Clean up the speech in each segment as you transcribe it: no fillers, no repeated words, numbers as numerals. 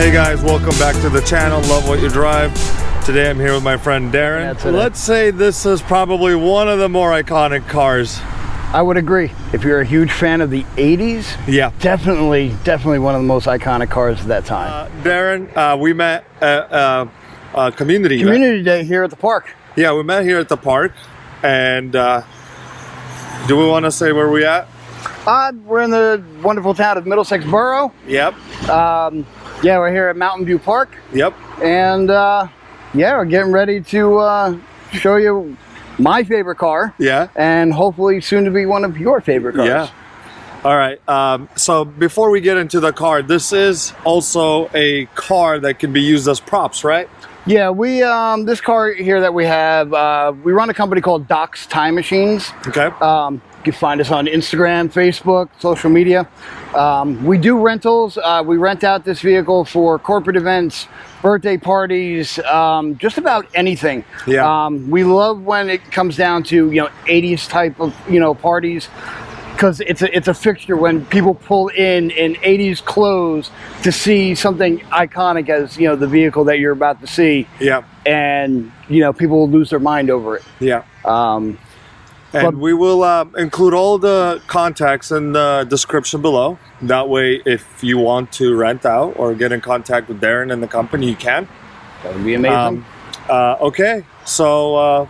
Hey guys, welcome back to the channel. Love what you drive. Today I'm here with my friend Darren. Let's say this is probably one of the more iconic cars. I would agree. If you're a huge fan of the 80s, yeah, definitely one of the most iconic cars of that time. Darren, we met at community day here at the park. Yeah, we met here at the park. And do we want to say where we at? We're in the wonderful town of Middlesex Borough. Yep. Yeah, we're here at Mountain View Park. Yep. And yeah, we're getting ready to show you my favorite car. Yeah. And hopefully soon to be one of your favorite cars. Yeah. All right. So before we get into the car, this is also a car that can be used as props, right? Yeah, we this car here that we have, we run a company called Doc's Time Machines. Okay. You can find us on Instagram, Facebook, social media. We do rentals. We rent out this vehicle for corporate events, birthday parties, just about anything. Yeah. We love when it comes down to 80s type of parties, because it's a fixture when people pull in 80s clothes to see something iconic as the vehicle that you're about to see. Yeah. And people will lose their mind over it. Yeah. And we will include all the contacts in the description below. That way, if you want to rent out or get in contact with Darren and the company, you can. That would be amazing. Okay, so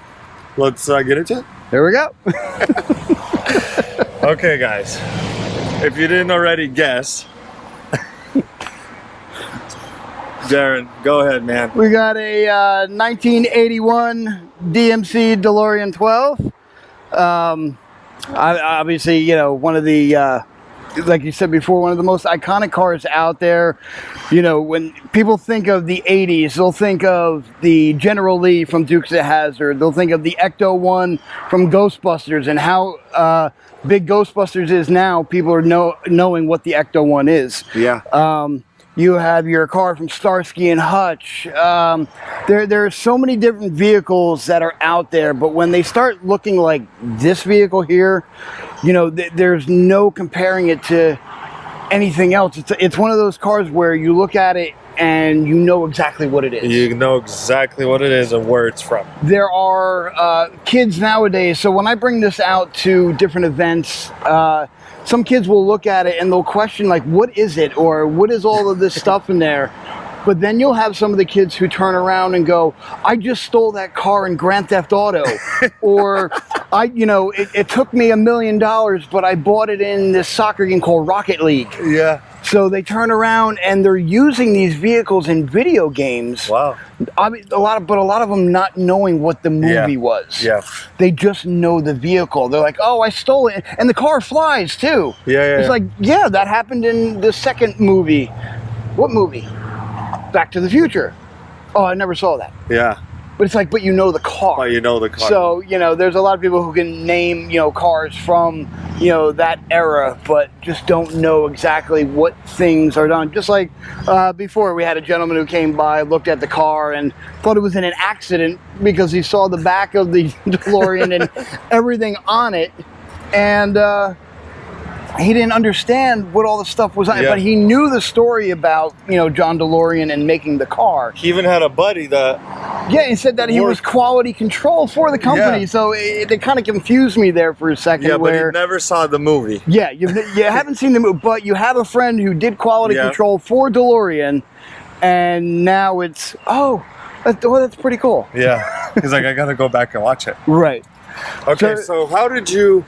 let's get into it. There we go. Okay, guys. If you didn't already guess, Darren, go ahead, man. We got a 1981 DMC DeLorean 12. Obviously, one of the, like you said before, one of the most iconic cars out there. When people think of the 80s, they'll think of the General Lee from Dukes of Hazzard. They'll think of the Ecto-1 from Ghostbusters, and how big Ghostbusters is now. People are knowing what the Ecto-1 is. Yeah. You have your car from Starsky and Hutch. There are so many different vehicles that are out there, but when they start looking like this vehicle here, there's no comparing it to anything else. It's one of those cars where you look at it and you know exactly what it is. You know exactly what it is and where it's from. There are kids nowadays, so when I bring this out to different events, some kids will look at it and they'll question, like, what is it? Or what is all of this stuff in there? But then you'll have some of the kids who turn around and go, I just stole that car in Grand Theft Auto. Or, it took me $1 million, but I bought it in this soccer game called Rocket League. Yeah. So they turn around and they're using these vehicles in video games. Wow. I mean, a lot of them not knowing what the movie was. Yeah. They just know the vehicle. They're like, oh, I stole it. And the car flies too. Yeah. It's like, yeah, that happened in the second movie. What movie? Back to the Future. Oh, I never saw that. Yeah. But it's like, but you know the car. But you know the car. So, there's a lot of people who can name, cars from, that era, but just don't know exactly what things are done. Just like before, we had a gentleman who came by, looked at the car, and thought it was in an accident because he saw the back of the DeLorean and everything on it. And he didn't understand what all the stuff was on it, but he knew the story about, John DeLorean and making the car. He even had a buddy that... Yeah, he said that he was quality control for the company, so it kind of confused me there for a second. Yeah, but he never saw the movie. Yeah, you haven't seen the movie, but you have a friend who did quality control for DeLorean, and now it's, that's pretty cool. Yeah, he's like, I gotta go back and watch it. Right. Okay, so how did you...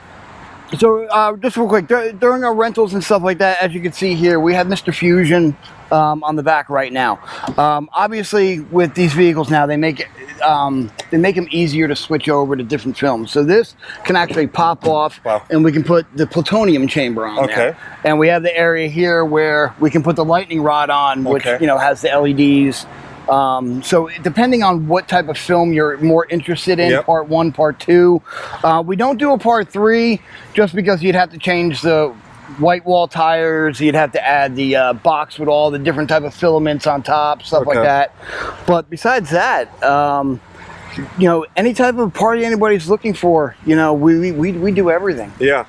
So just real quick, during our rentals and stuff like that, as you can see here, we have Mr. Fusion on the back right now. Obviously, with these vehicles now, they make them easier to switch over to different films. So this can actually pop off, and we can put the plutonium chamber on there. And we have the area here where we can put the lightning rod on, which has the LEDs. So depending on what type of film you're more interested in, part 1, part 2. We don't do a part 3 just because you'd have to change the white wall tires, you'd have to add the box with all the different type of filaments on top, stuff like that. But besides that, any type of party anybody's looking for, we do everything. Yeah.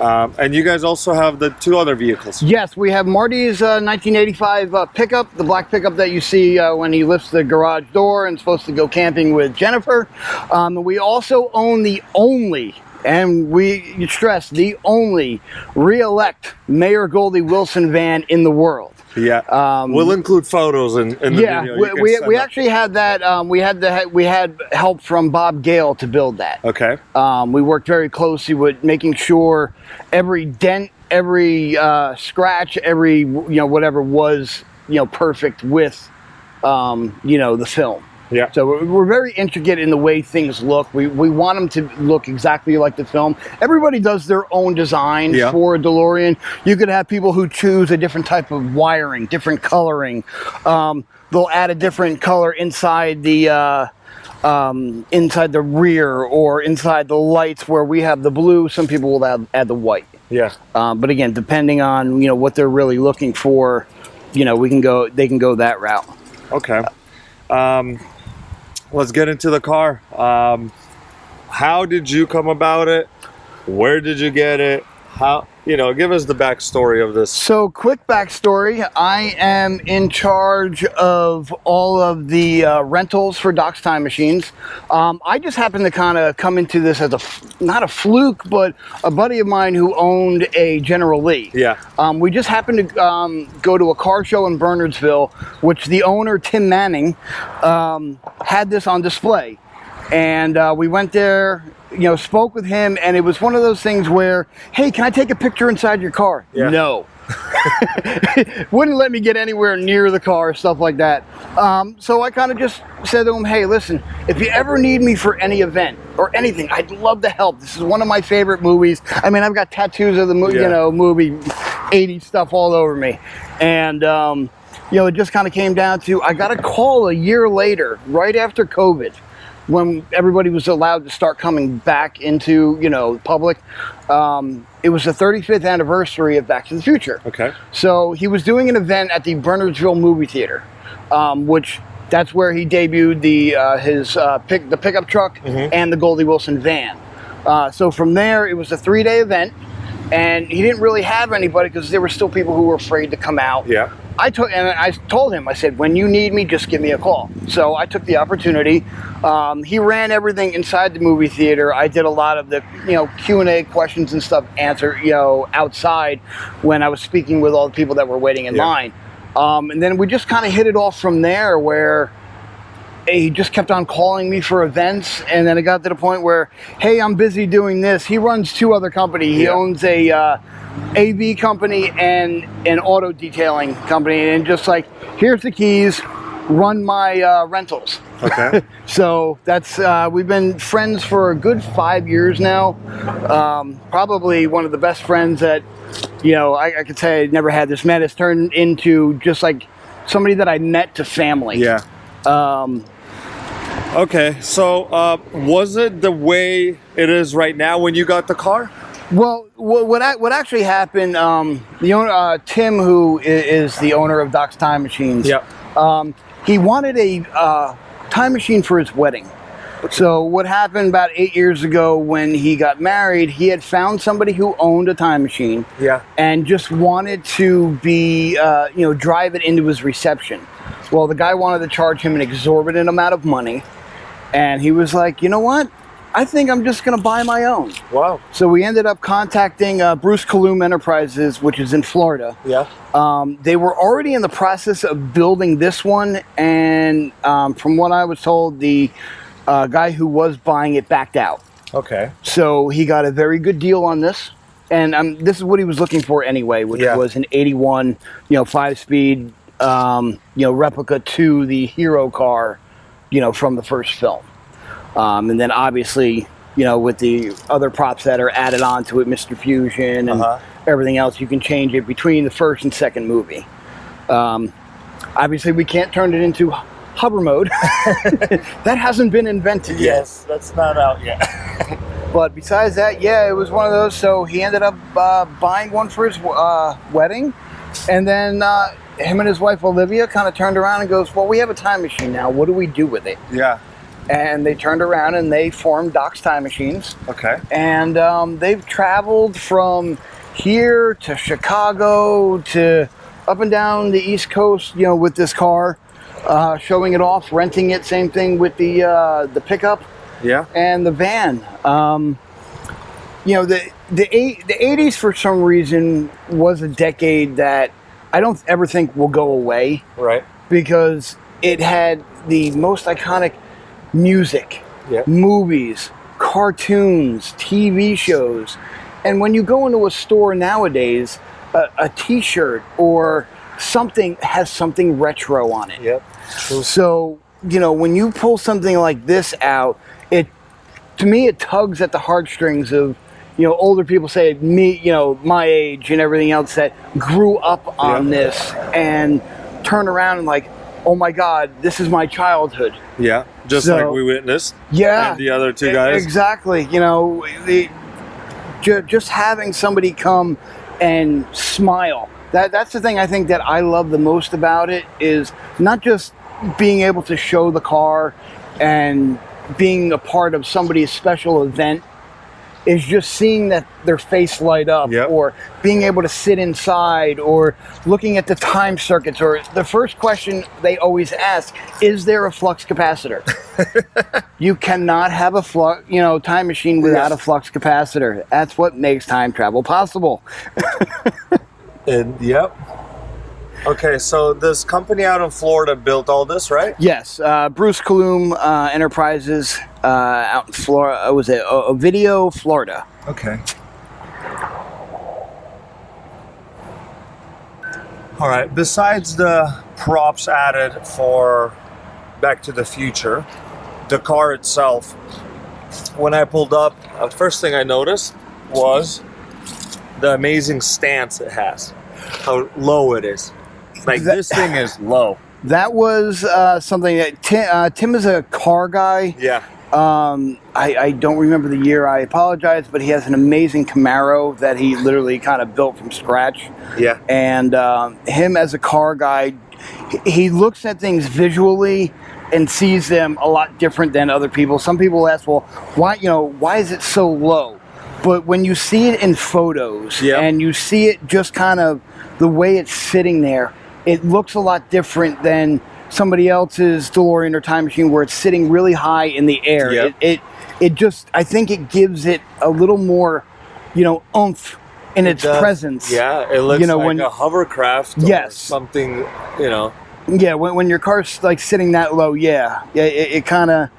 And you guys also have the 2 other vehicles. Yes, we have Marty's 1985 pickup, the black pickup that you see when he lifts the garage door and is supposed to go camping with Jennifer. We also own the only, and we stress, the only re-elect Mayor Goldie Wilson van in the world. Yeah, we'll include photos in the video. We actually had that. We had help from Bob Gale to build that. Okay. We worked very closely with making sure every dent, every scratch, every whatever was perfect with the film. Yeah. So we're very intricate in the way things look. We want them to look exactly like the film. Everybody does their own design for a DeLorean. You could have people who choose a different type of wiring, different coloring. They'll add a different color inside the rear or inside the lights where we have the blue. Some people will add the white. Yeah. But again, depending on what they're really looking for, they can go that route. Okay. Let's get into the car. How did you come about it? Where did you get it? How, give us the backstory of this. So, quick backstory. I am in charge of all of the rentals for Doc's Time Machines. I just happened to kind of come into this as not a fluke, but a buddy of mine who owned a General Lee. Yeah. We just happened to go to a car show in Bernardsville, which the owner, Tim Manning, had this on display. And we went there, spoke with him, and it was one of those things where, hey, can I take a picture inside your car? Yeah. No. Wouldn't let me get anywhere near the car, stuff like that. So I kind of just said to him, hey, listen, if you ever need me for any event or anything, I'd love to help. This is one of my favorite movies. I mean, I've got tattoos of the movie 80s stuff all over me. And, it just kind of came down to, I got a call a year later, right after COVID, when everybody was allowed to start coming back into, public. It was the 35th anniversary of Back to the Future. Okay. So he was doing an event at the Bernardsville movie theater, which that's where he debuted the pickup truck and the Goldie Wilson van. So from there, it was a 3-day event, and he didn't really have anybody because there were still people who were afraid to come out. Yeah. I told him, I said, when you need me, just give me a call. So I took the opportunity. He ran everything inside the movie theater. I did a lot of the, Q&A questions and stuff outside when I was speaking with all the people that were waiting in line. And then we just kind of hit it off from there where he just kept on calling me for events. And then it got to the point where, hey, I'm busy doing this. He runs 2 other companies. He owns a AV company and an auto detailing company, and just like, here's the keys, run my rentals. Okay. So that's we've been friends for a good 5 years now. Probably one of the best friends that I could say I never had this man. It's turned into just like somebody that I met to family. Yeah. Okay, so was it the way it is right now when you got the car? Well, what actually happened? The owner, Tim, who is the owner of Doc's Time Machines. Yeah. He wanted a time machine for his wedding. So what happened about 8 years ago when he got married? He had found somebody who owned a time machine. Yeah. And just wanted to be, drive it into his reception. Well, the guy wanted to charge him an exorbitant amount of money, and he was like, you know what? I think I'm just going to buy my own. Wow. So we ended up contacting Bruce Kaloum Enterprises, which is in Florida. Yeah. They were already in the process of building this one, and from what I was told, the guy who was buying it backed out. Okay. So he got a very good deal on this, and this is what he was looking for anyway, which was an 81, 5-speed, replica to the hero car, from the first film. And then obviously, with the other props that are added on to it, Mr. Fusion and everything else, you can change it between the first and second movie. Obviously, we can't turn it into hover mode. That hasn't been invented yet. Yes, that's not out yet. But besides that, it was one of those. So he ended up buying one for his wedding. And then him and his wife, Olivia, kind of turned around and goes, well, we have a time machine now. What do we do with it? Yeah. and they turned around and they formed Doc's Time Machines. Okay. And they've traveled from here to Chicago to up and down the East Coast, you know, with this car, showing it off, renting it. Same thing with the pickup, and the van. You know, the 80s for some reason was a decade that I don't ever think will go away. Right. Because it had the most iconic music, movies, cartoons, TV shows. And when you go into a store nowadays, a t-shirt or something has something retro on it. Yep. True. So, you know, when you pull something like this out, to me it tugs at the heartstrings of, you know, older people, say me, you know, my age and everything else, that grew up on this and turn around and like, oh my God, this is my childhood. Yeah, just like we witnessed. Yeah, and the other two guys. Exactly. You know, just having somebody come and smile. That's the thing I think that I love the most about it, is not just being able to show the car and being a part of somebody's special event, is just seeing that their face light up, or being able to sit inside, or looking at the time circuits, or the first question they always ask, is there a flux capacitor? You cannot have a time machine without a flux capacitor. That's what makes time travel possible. And okay, so this company out in Florida built all this, right? Yes, Bruce Kalum Enterprises out in Florida. Was it Ovidio, Florida? Okay. All right. Besides the props added for Back to the Future, the car itself, when I pulled up, first thing I noticed was the amazing stance it has. How low it is. Like, this thing is low. That was something that Tim is a car guy. Yeah. I don't remember the year. I apologize, but he has an amazing Camaro that he literally kind of built from scratch. Yeah. And him as a car guy, he looks at things visually and sees them a lot different than other people. Some people ask, well, why is it so low? But when you see it in photos and you see it just kind of the way it's sitting there, it looks a lot different than somebody else's DeLorean or time machine where it's sitting really high in the air. Yep. It just, I think it gives it a little more, oomph in its presence. Yeah, it looks like a hovercraft or something, Yeah, when your car's like sitting that low, it kind of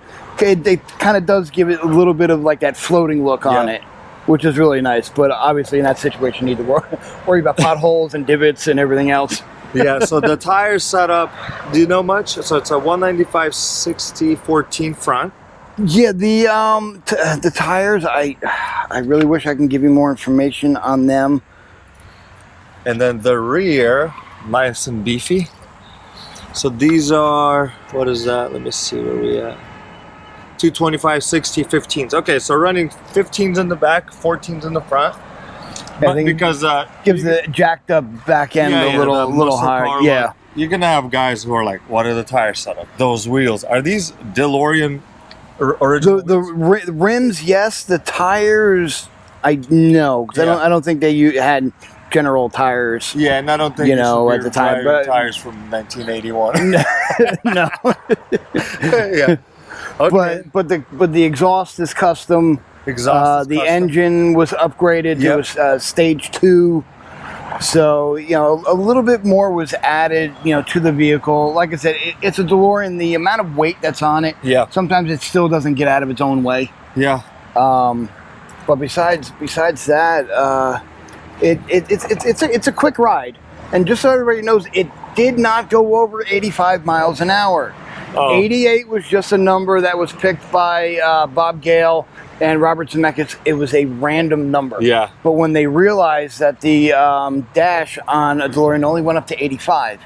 does give it a little bit of like that floating look on it, which is really nice. But obviously in that situation, you need to worry about potholes and divots and everything else. Yeah, so the tires setup, do you know much? So it's a 195/60/14 front. Yeah, the tires, I really wish I can give you more information on them. And then the rear, nice and beefy. So these are, what is that? Let me see where we at. 225/60/15s. Okay, so running 15s in the back, 14s in the front. But because gives the jacked up back end a little higher. Yeah. You're gonna have guys who are like, what are the tires set up? Those wheels. Are these DeLorean original? The rims, yes. The tires, no, because I don't think they had General tires. Yeah, and I don't think at the time, but tires from 1981. No. Yeah. Okay. But the exhaust is custom. The engine was upgraded to stage 2, so a little bit more was added to the vehicle. Like I said, it's a DeLorean. The amount of weight that's on it, sometimes it still doesn't get out of its own way. But besides that, it's a quick ride, and just so everybody knows, it did not go over 85 miles an hour. 88 was just a number that was picked by Bob Gale and Robert Zemeckis. It was a random number. Yeah. But when they realized that the dash on a DeLorean only went up to 85,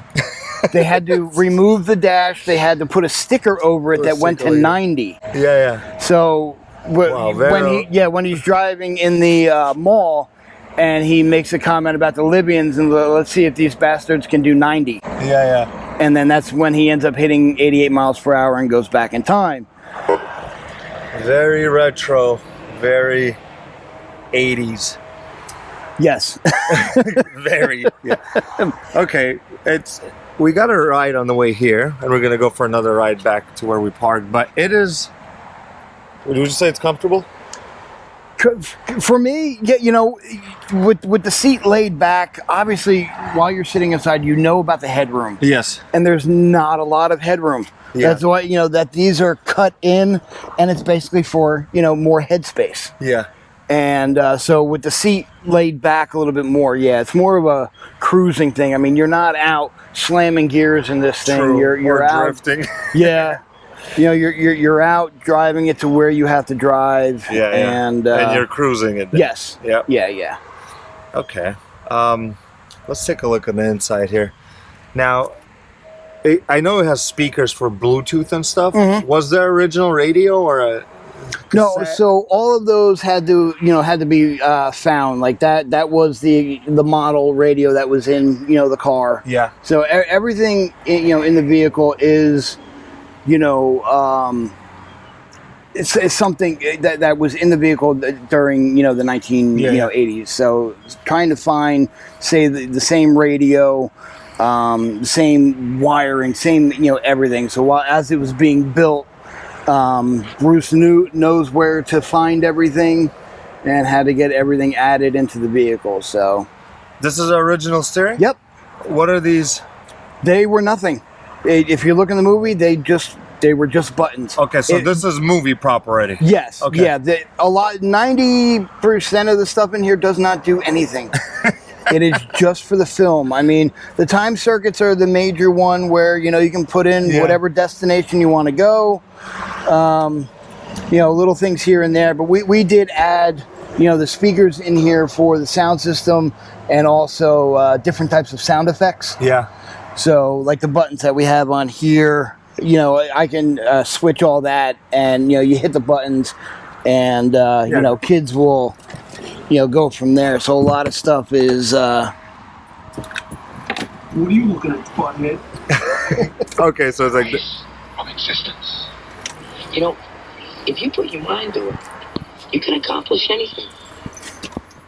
they had to remove the dash. They had to put a sticker over it that went to 90. Yeah. So when he's driving in the mall, and he makes a comment about the Libyans, and let's see if these bastards can do 90. Yeah. And then that's when he ends up hitting 88 miles per hour and goes back in time. Very retro, very 80s. Yes. Very. Yeah. Okay, we got a ride on the way here, and we're gonna go for another ride back to where we parked. But it is. Would you say it's comfortable? For me, yeah, you know, with the seat laid back, obviously, while you're sitting inside, you know about the headroom. Yes. And there's not a lot of headroom. Yeah. That's why, you know, that these are cut in, and it's basically for, you know, more headspace. Yeah. And so with the seat laid back a little bit more, yeah, it's more of a cruising thing. I mean, you're not out slamming gears in this thing. True. You're out drifting. Yeah. You know, you're out driving it to where you have to drive. Yeah, and you're cruising it. Then. Yes. Yep. Yeah. Okay. Let's take a look on the inside here. Now, I know it has speakers for Bluetooth and stuff. Mm-hmm. Was there original radio or a cassette? No, so all of those had to be found. Like that was the model radio that was in, you know, the car. Yeah. So everything, you know, in the vehicle is, you know, it's something that was in the vehicle during, you know, the 80s. So trying to find, say, the same radio, same wiring, same, you know, everything. So as it was being built, Bruce knows where to find everything and how to get everything added into the vehicle. So this is original steering? Yep. What are these? They were nothing. If you look in the movie, they were just buttons. Okay, so this is movie prop already. Yes. Okay. Yeah. 90% of the stuff in here does not do anything. It is just for the film. I mean, the time circuits are the major one where, you know, you can put in whatever destination you want to go. You know, little things here and there. But we did add, you know, the speakers in here for the sound system and also different types of sound effects. Yeah. So, like the buttons that we have on here, you know, I can switch all that, and, you know, you hit the buttons, and, you know, kids will, you know, go from there. So a lot of stuff is... What are you looking at, butthead? Okay, so it's like... From existence. You know, if you put your mind to it, you can accomplish anything.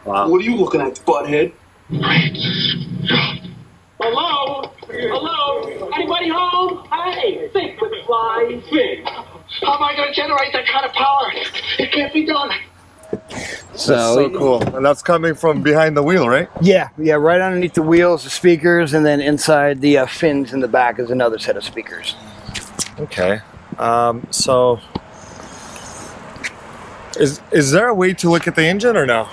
Wow. What are you looking at, butthead? Great God. Hello? Hello? Anybody home? Hey, think with flying fish. How am I going to generate that kind of power? It can't be done. So cool. And that's coming from behind the wheel, right? Yeah, right underneath the wheels, the speakers, and then inside the fins in the back is another set of speakers. Okay. So is there a way to look at the engine or no?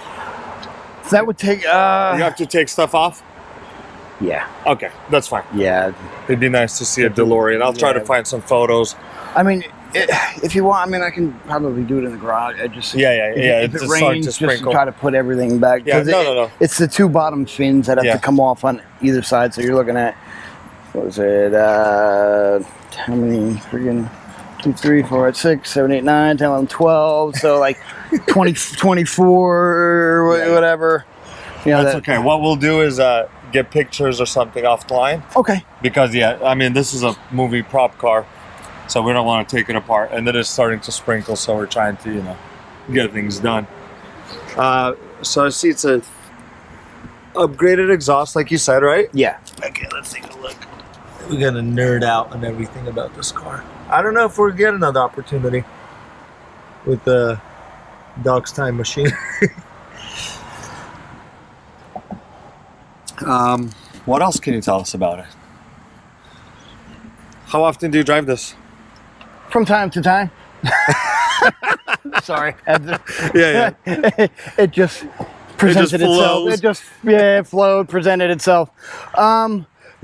That would take... You have to take stuff off? Yeah. Okay, that's fine. Yeah. It'd be nice to see a DeLorean. I'll try to find some photos. I mean, if you want, I mean, I can probably do it in the garage. I just... If it it's rains, to sprinkle. just try to put everything back. Yeah, no. It's the two bottom fins that have to come off on either side. So you're looking at, what was it, how many freaking... 2, 3, 4, 5, 6, 7, 8, 9, 10, 11, 12. So like 24, whatever. You know, that's okay. What we'll do is get pictures or something off the line. Okay. Because, I mean, this is a movie prop car, so we don't want to take it apart. And it is starting to sprinkle, so we're trying to, you know, get things done. So I see it's a upgraded exhaust, like you said, right? Yeah. Okay, let's take a look. We're gonna nerd out on everything about this car. I don't know if we'll get another opportunity with the Dog's Time Machine. What else can you tell us about it? How often do you drive this? From time to time. Sorry. Yeah. It just presented itself. It just flowed, presented itself.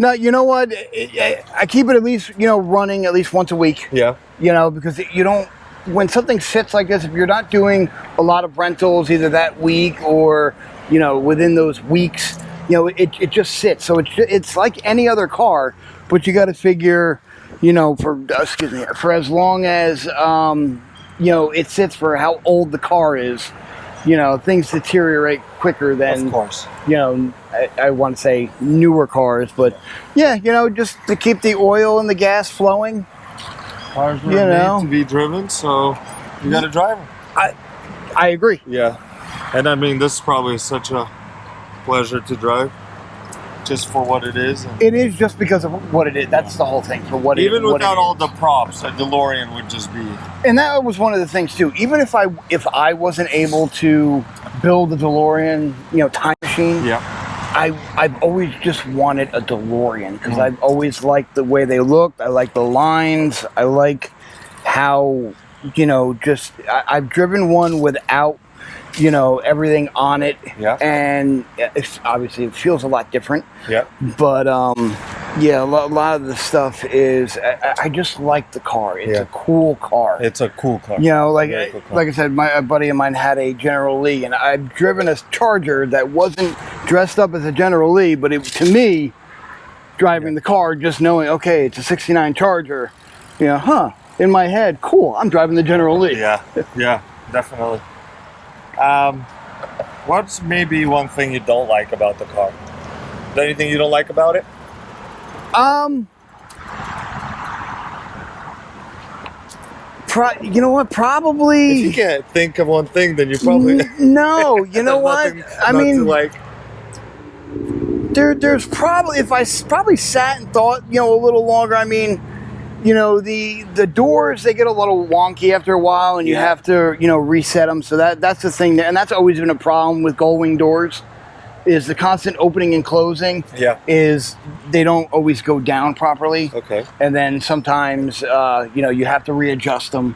No, you know what? I keep it at least, you know, running at least once a week. Yeah. You know, because you don't, when something sits like this, if you're not doing a lot of rentals either that week or, you know, within those weeks, you know, it just sits. So it's like any other car, but you got to figure, you know, for as long as, you know, it sits for how old the car is. You know, things deteriorate quicker than, of course, you know, I want to say newer cars, but yeah, you know, just to keep the oil and the gas flowing. Cars are made to be driven, so You got to drive them. I agree. Yeah. And I mean, this is probably such a pleasure to drive, just for what it is. And It is just because of what it is. That's the whole thing. For what even what without it all is. the props, a DeLorean would just be. And that was one of the things too. Even if I wasn't able to build a DeLorean, time machine, Yeah. I've always just wanted a DeLorean because I've always liked the way they looked. I like the lines. I like how I've driven one without everything on it. Yeah. And it's obviously it feels a lot different. Yeah. But yeah, a lot of the stuff is I just like the car. It's a cool car. It's a cool car. Like Very cool car. like I said, a buddy of mine had a General Lee, and I've driven a Charger that wasn't dressed up as a General Lee, but to me, driving the car, just knowing, okay, it's a '69 Charger, in my head, cool, I'm driving the General Lee. Yeah. Yeah. Definitely. What's maybe one thing you don't like about the car? Is there anything you don't like about it? You know what? Probably. If you can't think of one thing, then you probably No. You know what? I mean, like. there's probably if I probably sat and thought, a little longer. I mean, the doors, they get a little wonky after a while, and you have to reset them. So that's the thing, and that's always been a problem with gull-wing doors. Is the constant opening and closing. Yeah. Is they don't always go down properly. Okay. And then sometimes, you have to readjust them.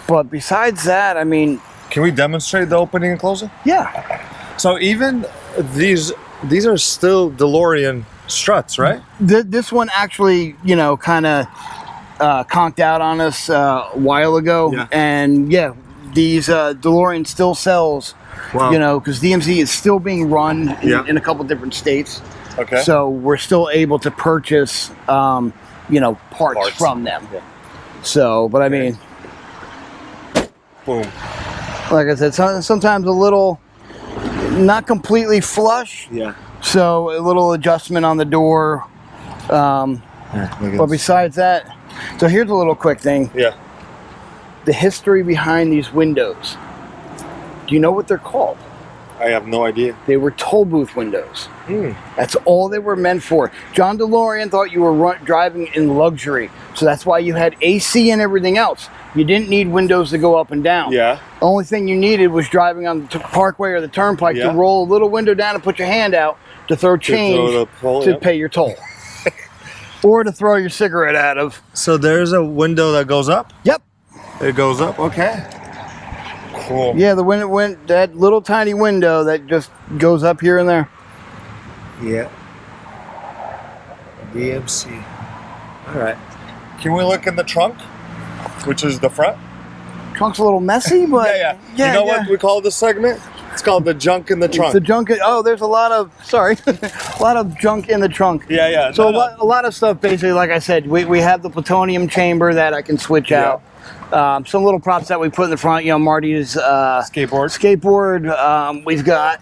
But besides that, I mean... Can we demonstrate the opening and closing? Yeah. So even these are still DeLorean struts, right? This one actually, kind of conked out on us a while ago. Yeah. And yeah, these DeLorean still sells. Wow. Because DMC is still being run in a couple different states. Okay. So we're still able to purchase, parts from them. Yeah. So, but I mean, Boom. like I said, sometimes a little, not completely flush. Yeah. So a little adjustment on the door. But besides that, so here's a little quick thing. Yeah. The history behind these windows. Do you know what they're called? I have no idea. They were toll booth windows. That's all they were meant for. John DeLorean thought you were driving in luxury. So that's why you had AC and everything else. You didn't need windows to go up and down. Yeah. The only thing you needed was driving on the parkway or the turnpike to roll a little window down and put your hand out to throw change to pay your toll. Or to throw your cigarette out of. So there's a window that goes up? Yep. It goes up? Okay. Cool. Yeah, the window went that little tiny window that just goes up here and there. Yeah. DMC. All right. Can we look in the trunk, which is the front? Trunk's a little messy, but Yeah. You know what we call this segment? It's called the junk in the trunk. The junk. Oh, there's a lot of a lot of junk in the trunk. Yeah. So a lot of stuff, basically, like I said, we have the plutonium chamber that I can switch out. Some little props that we put in the front. Marty's skateboard. We've got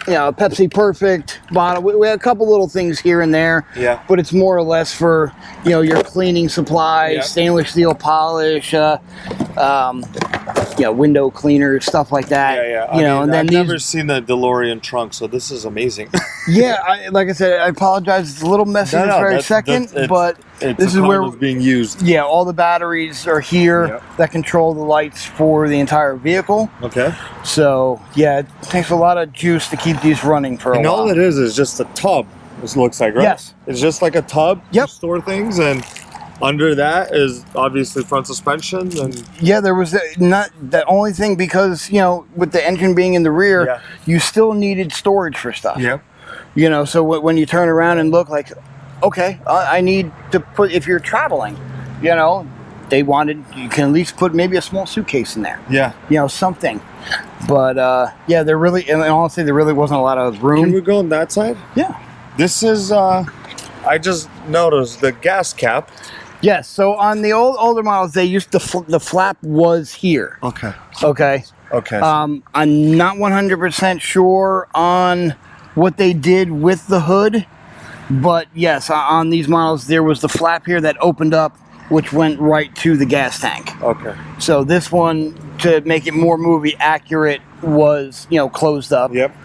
Pepsi Perfect bottle. We have a couple little things here and there. Yeah. But it's more or less for your cleaning supplies, stainless steel polish, window cleaners, stuff like that. Yeah. And then I've never seen the DeLorean trunk, so this is amazing. Like I said, I apologize. It's a little messy this very second, but this is where it's being used. Yeah, all the batteries are here that control the lights for the entire vehicle. Okay. So yeah, it takes a lot of juice to keep these running for a while. all it is just a tub. This looks like, right? Yes. It's just like a tub to store things, and under that is obviously front suspension. And there was not the only thing because with the engine being in the rear, you still needed storage for stuff. Yeah. So when you turn around and look like, okay, I need to put, if you're traveling, they wanted, you can at least put maybe a small suitcase in there. Yeah. Something. But there really, and honestly, there really wasn't a lot of room. Can we go on that side? Yeah. This is, I just noticed the gas cap. Yes. So on the older models, they used the flap was here. Okay. Okay. I'm not 100% sure on what they did with the hood, but yes, on these models, there was the flap here that opened up which went right to the gas tank. Okay. So this one, to make it more movie accurate, was, you know, closed up. Yep.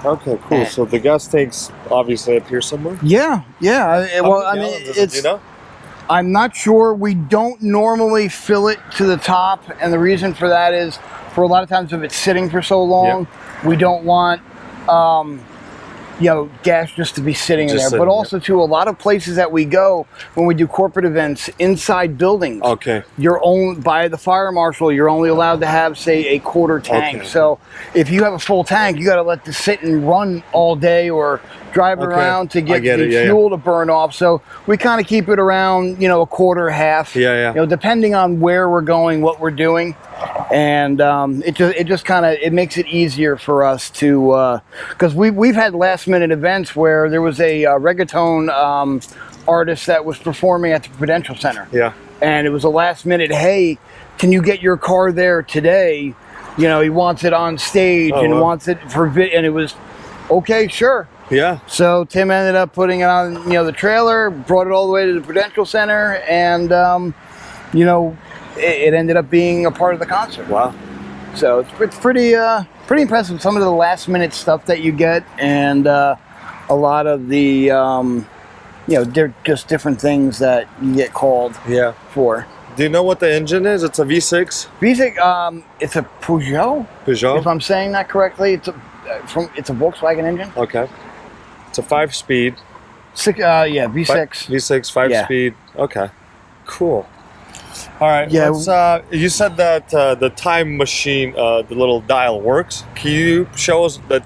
Okay, cool. So the gas tanks obviously appear somewhere? Yeah. Well, I mean, it's... You know? I'm not sure. We don't normally fill it to the top, and the reason for that is, for a lot of times if it's sitting for so long, we don't want, you know, gas just to be sitting in there. But also, to a lot of places that we go, when we do corporate events inside buildings, you're only, by the fire marshal, you're only allowed to have, say, a quarter tank. So if you have a full tank, you got to let this sit and run all day, or drive around to get the fuel to burn off. So we kind of keep it around, you know, a quarter, half. You know, depending on where we're going, what we're doing. And it just kind of, it makes it easier for us to, because we've had last minute events where there was a reggaeton artist that was performing at the Prudential Center. And it was a last minute, hey, can you get your car there today? You know, he wants it on stage and wants it for and it was, okay, sure. So Tim ended up putting it on, you know, the trailer, brought it all the way to the Prudential Center, and you know, it ended up being a part of the concert. Wow. So it's pretty impressive, some of the last minute stuff that you get, and a lot of the you know, they're just different things that you get called for. Do you know what the engine is? It's a V6? V6, it's a Peugeot, if I'm saying that correctly. It's a Volkswagen engine. Okay. It's a 5-speed. Yeah, V6. V6, 5-speed. Okay. Cool. All right. Yeah. You said that the time machine, the little dial works. Can you show us that?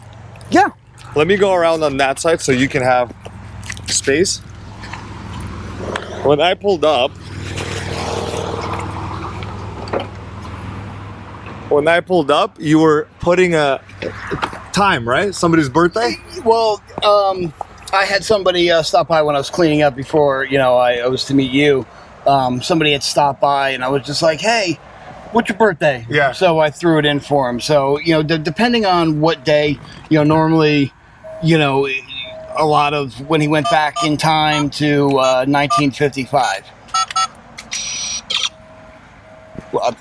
Yeah. Let me go around on that side so you can have space. When I pulled up, you were putting a time, right? Somebody's birthday? Well, I had somebody stop by when I was cleaning up before, you know, I was to meet you. Somebody had stopped by, and I was just like, hey, what's your birthday? So I threw it in for him. So, you know, depending on what day, you know, normally, you know, a lot of when he went back in time to 1955. What?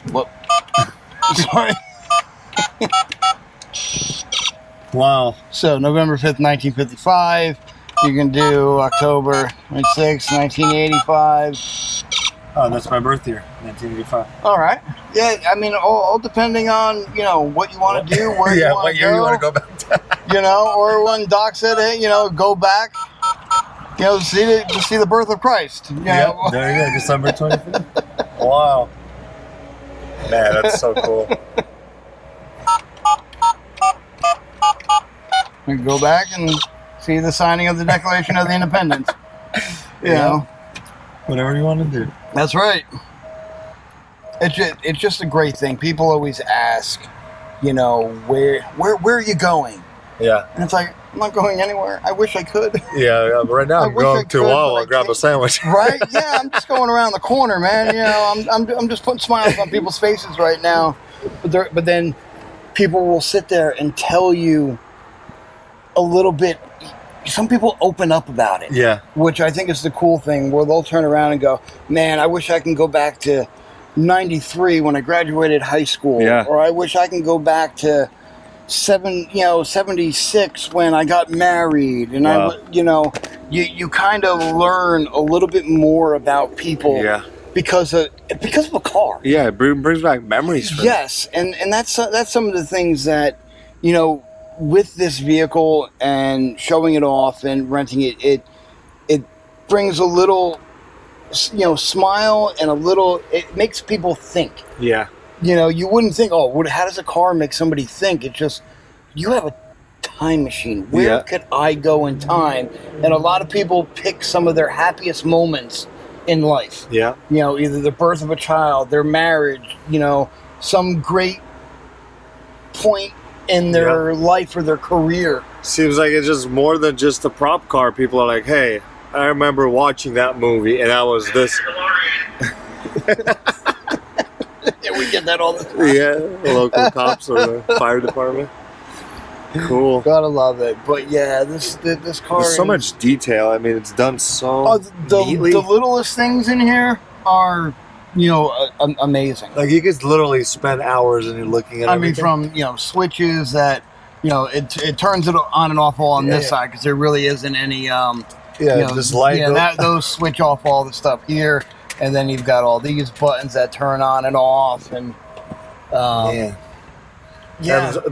Sorry. Wow. So November 5th, 1955. You can do October 26th, 1985. Oh, that's my birth year, 1985. All right. Yeah, I mean, all depending on, you know, what you want to do, where you want to go. What year you want to go back to. You know, or when Doc said, hey, you know, go back, you know, to see the birth of Christ. You know? There you go, December 25th. Wow. Man, that's so cool. We can go back and see the signing of the Declaration of the Independence. You know. Whatever you want to do. That's right. It's just a great thing. People always ask, you know, where are you going? And it's like, I'm not going anywhere. I wish I could. Right now I'm going to I'll grab a sandwich. Right? Yeah, I'm just going around the corner, man. You know, I'm just putting smiles on people's faces right now. But then people will sit there and tell you a little bit. Some people open up about it. Which I think is the cool thing, where they'll turn around and go, man, I wish I can go back to 93 when I graduated high school. Or I wish I can go back to 76 when I got married. And you kind of learn a little bit more about people because of a car. It brings back memories for them. And that's some of the things that, you know, with this vehicle and showing it off and renting it, it brings a little, you know, smile, and it makes people think. You know, you wouldn't think, oh, how does a car make somebody think? It's just, you have a time machine. Where could I go in time? And a lot of people pick some of their happiest moments in life. You know, either the birth of a child, their marriage, you know, some great point in their life or their career. Seems like it's just more than just a prop car. People are like, hey, I remember watching that movie and I was this. We get that all the time. The local cops or the fire department. Cool. Gotta love it. But yeah, this car. There's so is- much detail. I mean, it's done so Oh, neatly. the littlest things in here are, amazing. Like, you could literally spend hours and you're looking at I mean, everything. from switches that it turns it on and off all on this side because there really isn't any this light. those switch off all the stuff here, and then you've got all these buttons that turn on and off, and And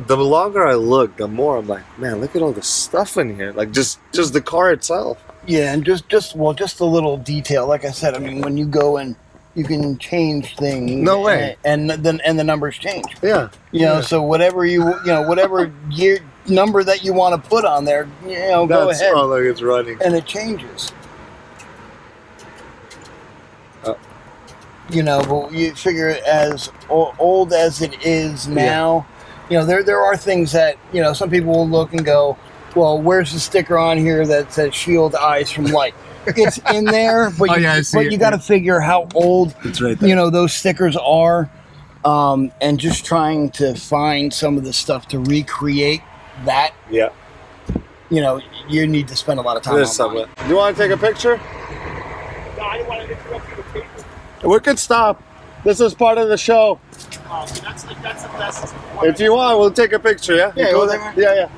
the longer I look, the more I'm like, man, look at all the stuff in here. Like, just the car itself. yeah, and just the little detail. Like I said, I mean, when you go and you can change things. No way. And the numbers change. Yeah. So whatever whatever year number that you want to put on there, go ahead. Oh, look, it's running. And it changes. Oh. But you figure as old as it is now, there are things that, some people will look and go, well, where's the sticker on here that says shield eyes from light? It's in there, but you got to figure how old It's right there. those stickers are, and just trying to find some of the stuff to recreate that. Yeah. You need to spend a lot of time. There's online. some. You want to take a picture? No, I didn't want to interrupt you with paper. We could stop. This is part of the show. That's the best. If you want, we'll take a picture, yeah? Yeah, You go well, there? Yeah.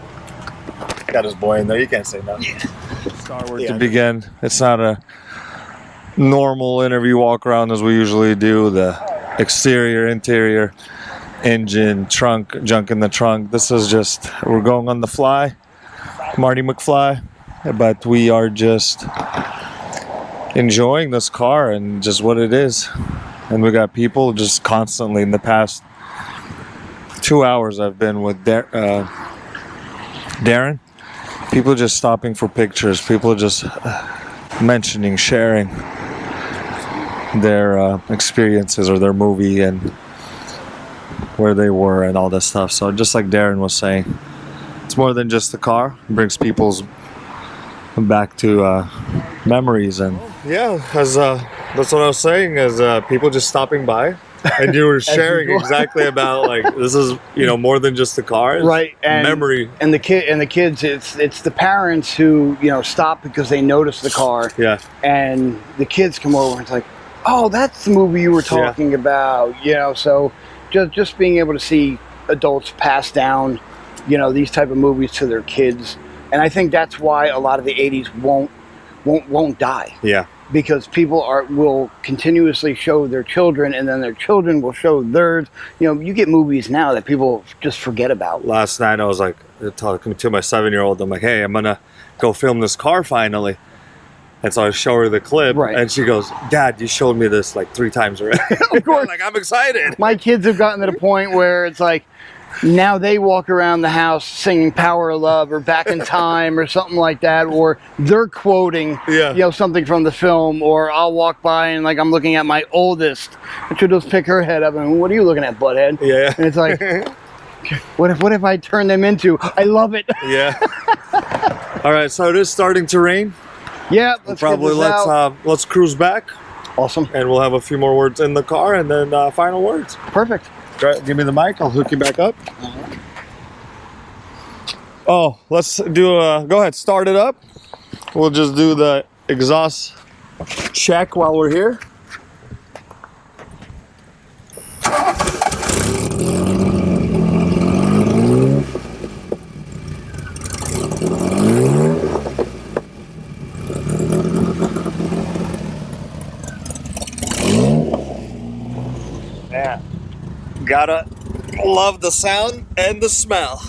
Got his boy in there. You can't say no. Yeah. To begin, it's not a normal interview walk around as we usually do. The exterior, interior, engine, trunk, junk in the trunk. This is just, we're going on the fly, Marty McFly, but we are just enjoying this car and just what it is. And we got people just constantly in the past 2 hours I've been with Darren. People just stopping for pictures. People just mentioning, sharing their experiences or their movie and where they were and all that stuff. So just like Darren was saying, it's more than just the car. It brings people's back to memories. And yeah, as that's what I was saying, is people just stopping by. And you were sharing exactly about, like, this is, more than just the car. It's Right, and memory. and the kids. It's the parents who stop because they notice the car. Yeah. And the kids come over and it's like, oh, that's the movie you were talking about. So just being able to see adults pass down, these type of movies to their kids, and I think that's why a lot of the '80s won't die. Yeah. Because people will continuously show their children, and then their children will show theirs. You get movies now that people just forget about. Last night I was like talking to my 7-year-old. I'm like, hey, I'm gonna go film this car finally. And so I show her the clip, Right. and she goes, Dad, you showed me this like 3 times already. Of course. Like, I'm excited. My kids have gotten to the point where it's like, now they walk around the house singing Power of Love or Back in Time or something like that, or they're quoting something from the film, or I'll walk by and like I'm looking at my oldest, and she'll just pick her head up and, what are you looking at, butthead? Yeah. And it's like, what if I turn them into? I love it. Yeah. All right, so it is starting to rain. Yeah, let's get this out. Let's cruise back, Awesome. and we'll have a few more words in the car, and then final words. Perfect. Give me the mic. I'll hook you back up. Oh, let's do go ahead, start it up. We'll just do the exhaust check while we're here. Yeah. Gotta love the sound and the smell.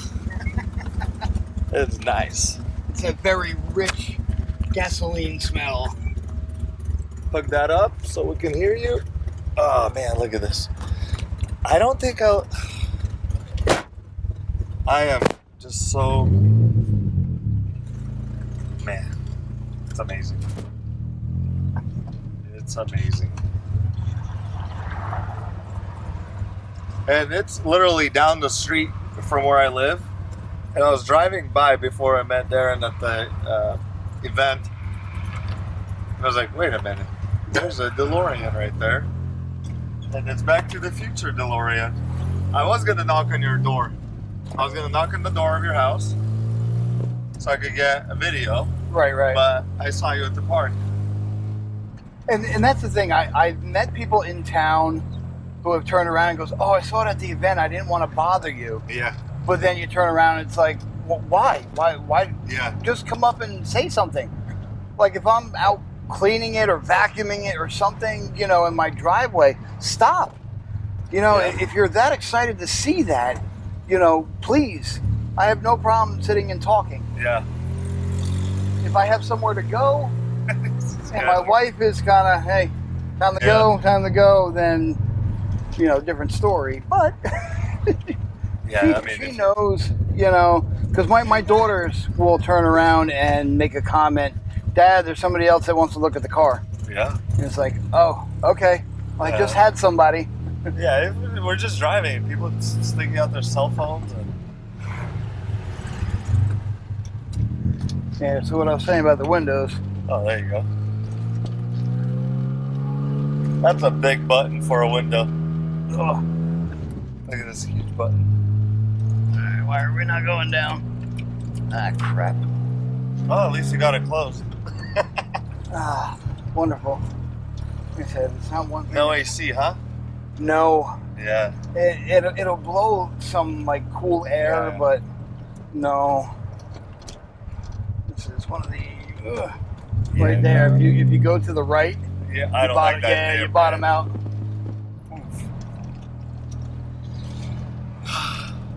It's nice. It's a very rich gasoline smell. Hook that up so we can hear you. Oh man, look at this. I don't think I am just so, man, it's amazing. It's amazing. And it's literally down the street from where I live. And I was driving by before I met Darren at the event. And I was like, wait a minute. There's a Delorean right there. And it's Back to the Future Delorean. I was going to knock on your door. I was gonna knock on the door of your house so I could get a video, Right. but I saw you at the park. And that's the thing. I've met people in town who have turned around and goes, "Oh, I saw it at the event. I didn't want to bother you." Yeah. But then you turn around and it's like, well, why? Why? Yeah. Just come up and say something. Like if I'm out cleaning it or vacuuming it or something, you know, in my driveway, stop. You know, if you're that excited to see that, you know, please. I have no problem sitting and talking. Yeah. If I have somewhere to go, and my wife is kind of, hey, time to go, then, you know, different story. But she knows, you know, because my daughters will turn around and make a comment, "Dad, there's somebody else that wants to look at the car." Yeah. And it's like, oh, okay. Well, I just had somebody. Yeah, we're just driving. People sticking out their cell phones. Yeah, so what I was saying about the windows. Oh, there you go. That's a big button for a window. Oh, Look at this huge button. why are we not going down? Ah, crap. Oh, at least you got it closed. Ah, wonderful. Like I said, it's not one thing. No AC, huh? No. Yeah. It'll blow some like cool air, Yeah. but no. This is one of the right there. If you go to the right, Yeah, I don't like that. Yeah, you bottom out.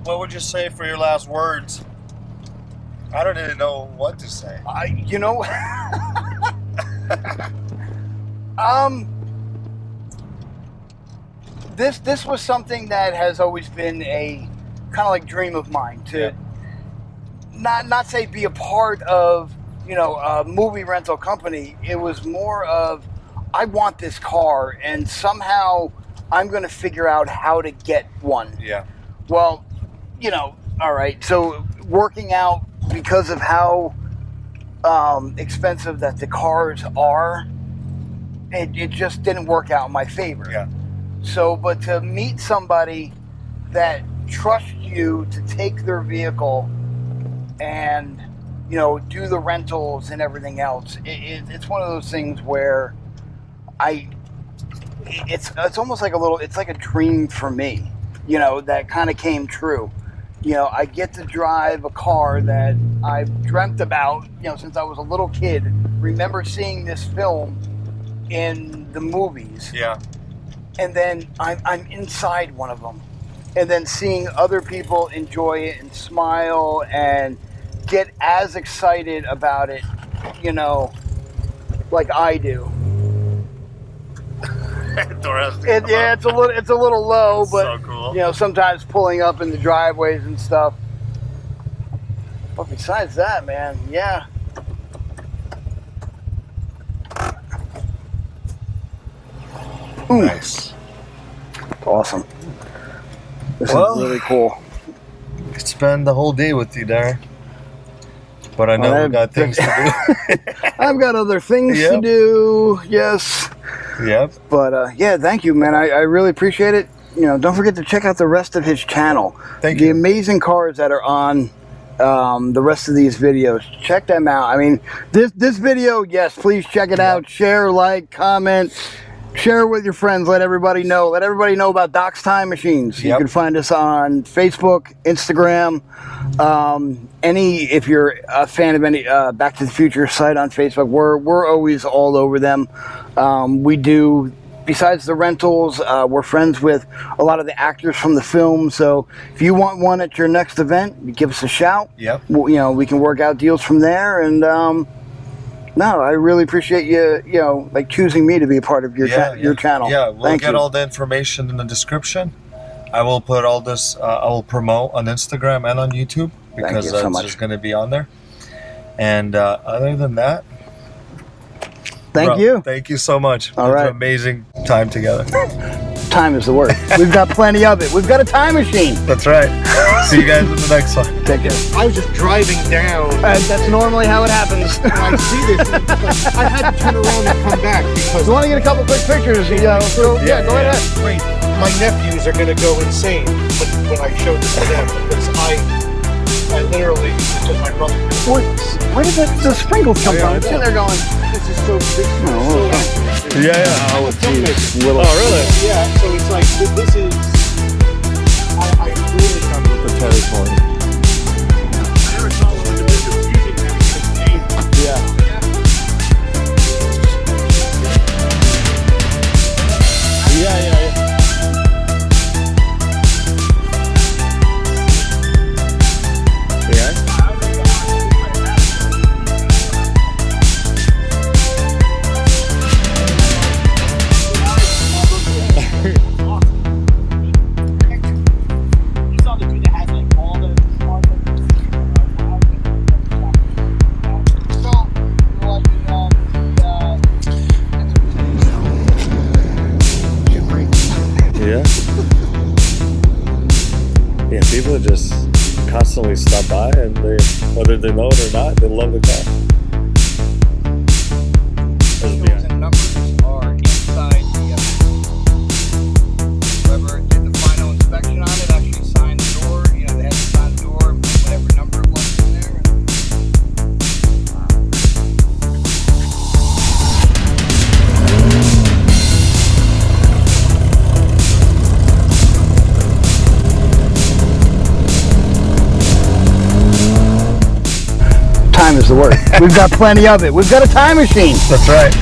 What would you say for your last words? I don't even know what to say. You know, this was something that has always been a kind of like dream of mine to not say be a part of, you know, a movie rental company. It was more of, I want this car and somehow I'm going to figure out how to get one. Yeah. Well, you know, all right. So working out because of how expensive that the cars are, it just didn't work out in my favor. Yeah. So, but to meet somebody that trusts you to take their vehicle and, you know, do the rentals and everything else, it's one of those things where it's almost like it's like a dream for me, you know, that kind of came true. You know, I get to drive a car that I've dreamt about, you know, since I was a little kid. Remember seeing this film in the movies. Yeah. And then I'm inside one of them. And then seeing other people enjoy it and smile and get as excited about it, you know, like I do. Yeah, it's a little low, but so cool. you know, sometimes pulling up in the driveways and stuff. But besides that, man, yeah. Nice. Awesome. This is really cool. I could spend the whole day with you, Darren. But I know we got things to do. I've got other things to do, yes. Yep. But yeah, thank you, man. I really appreciate it. You know, don't forget to check out the rest of his channel. Thank you. The amazing cars that are on the rest of these videos. Check them out. I mean, this video, yes, please check it out. Share, like, comment. Share it with your friends. Let everybody know. Let everybody know about Doc's Time Machines. You can find us on Facebook, Instagram. If you're a fan of any Back to the Future site on Facebook, we're always all over them. We do, besides the rentals, we're friends with a lot of the actors from the film. So if you want one at your next event, give us a shout. Yep. You know, we can work out deals from there. And no, I really appreciate you, you know, like choosing me to be a part of your channel. Yeah, we'll Thank get you. all the information in the description. I will put all this, I will promote on Instagram and on YouTube because so it's just going to be on there. And other than that, thank you. Thank you so much. All It's right. an amazing time together. Time is the word. We've got plenty of it. We've got a time machine. That's right. See you guys in the next one. Take care. I was just driving down. That's normally how it happens. And I see this. And I had to turn around and come back because You want to get a couple quick pictures? You know, so, yeah, go ahead. Great. My nephews are going to go insane when I show this to them because I literally, because my brother. Where did the sprinkles come from? See, they're going. This is so big. Yeah, yeah. Oh, geez. Little. Oh, really? Yeah, so it's like, this is, I really come with the territory. Yeah. Yeah. Yeah, people just constantly stop by, and whether they know it or not, they love the car. And numbers are inside the whoever did the final inspection on it actually signed the door. You know, they had to sign the door and put whatever number it was in there. Time is the word. We've got plenty of it. We've got a time machine. That's right.